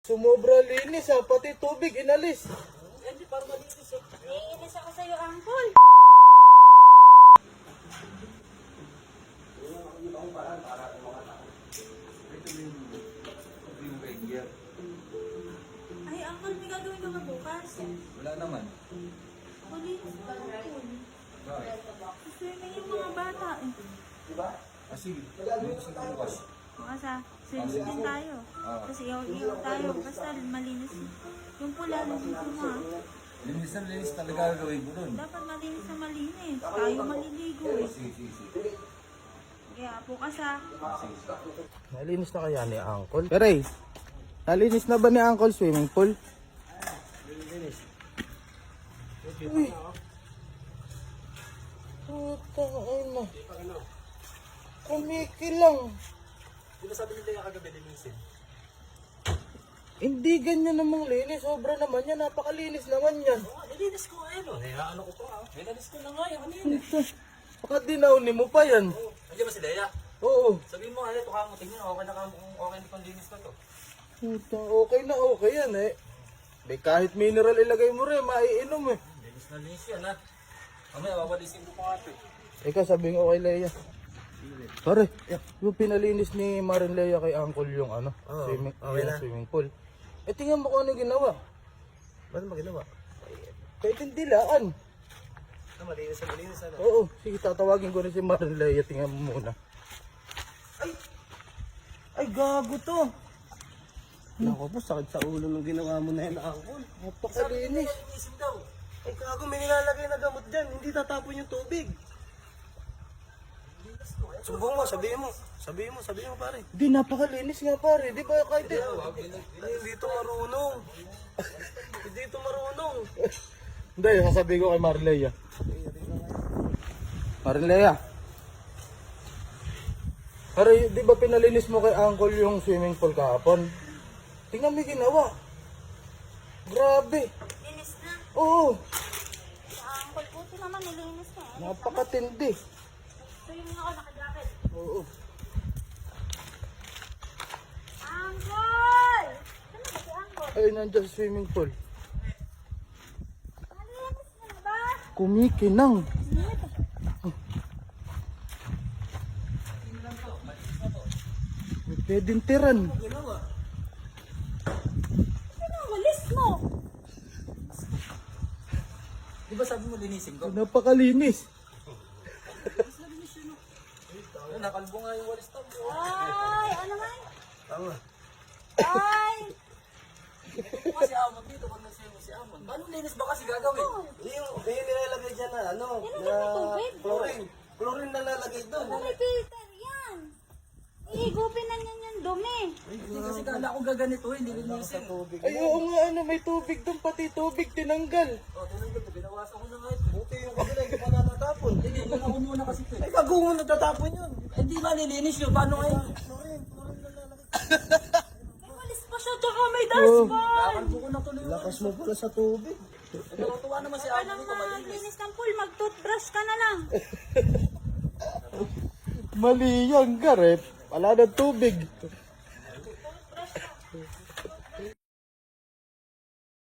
Sumobra linis ha, pati tubig inalis. Hindi, parang malinis eh. Naiinis ako sa'yo, Uncle. Ay, Uncle, may gagawin ka ba bukas? Wala naman. Kulinis pa, Uncle. Bakit? Swimming yung mga bata eh. Sige. Malinis na bukas. Bukas ah, swimming din tayo. Kasi iyaw tayo. Basta malinis. Yung pula, nandito mo ah. Linis na linis talaga gagawin ko dun. Dapat malinis na malinis. Tayo maliligo eh. Sige. Kaya bukas ah. Nalinis na kaya ni Uncle? Peray, nalinis na ba ni Uncle swimming pool? Uy. Putang ina. Kumikilang. Di ba sabi nila yung kagabi linisin? Hindi ganyan namang linis. Sobra naman yan. Napakalinis naman yan. Nilinis ko ngayon oh. Ano ko pa ah. Nilinis ko na nga yung kanina. Baka dinauni mo pa yan. Andiyan ba si Leia? Oo. Sabihin mo ito ka mo. Tingnan okay na ka mo kung okay na itong linis na to. Putang okay na okay yan eh. May kahit mineral ilagay mo rin, maiinom eh. Linis na linis yan ha. Mamaya wawalisin ko pa ito. Ikaw sabihin ko kay Leia. Pare, yung pinalinis ni Marin Leia kay Uncle yung ano, swimming pool. Eh tingnan mo kung ano ginawa. Ba't mo ginawa? Pwedeng dilaan. Malinis na malinis ano? Oo, sige tatawagin ko rin si Marin Leia. Tingnan mo muna. Ay gago to. Naku po, sakit sa ulo nung ginawa mo na yan, Uncle. Napakalinis. Linisin daw. Ay, kago, may nilalagay na gamot dyan. Hindi tatapon yung tubig. Sumbong mo, sabihin mo, pare. Di napakalinis nga pare. Di ba kahit Hindi ito marunong. Hindi ito marunong. Hindi, sasabihin ko kay Marin Leia. Marin Leia. Pare, di ba pinalinis mo kay Uncle yung swimming pool kahapon? Tingnan mo yung ginawa. Grabe. Linis na. Oo, Sa Uncle, puti naman nilinis na eh. napakatindi. Swimming ako, naka-jacket. Oo. Uncle! Ano ba si Uncle? Ay, nandiyan sa swimming pool. Malinis na ba? Kumikinang. May pwedeng tiran. Ano, walis mo? Di ba sabi mo linisin ko? Napakalinis. Nakalbo nga yung walis tao. Ay, ano man? Tama. Ay! Kasi Amon dito, pag nagsayo mo si Amon. Paano linis ba kasi gagawin? Yung nilalagay dyan na, Nilagay ng tubig? chlorine. Chlorine na lalagay doon. Ano may filter yan? Ihigupin na niyan yung dumi. Hindi kasi kala ko gaganito, hindi linisin. Ay, oo nga, ano, may tubig doon. Pati tubig tinanggal. O, tinanggap mo, binawasan ko na nga ito. Buti yung kabila, hindi pa natatapon. Hindi, wala ko muna kasi ito eh. Ay, bago mo natatapon yun. Hindi malilinis yun, paano ngayon? May walis pa siya, tsaka may dustpan. Nakalbo ko na tuloy yung Lakas mo pala sa tubig. Natutuwa naman si Ano Amon dito, malinis. maglinis ng pool, mag-toothbrush ka na lang. Mali yan, Gareth. Wala na tubig.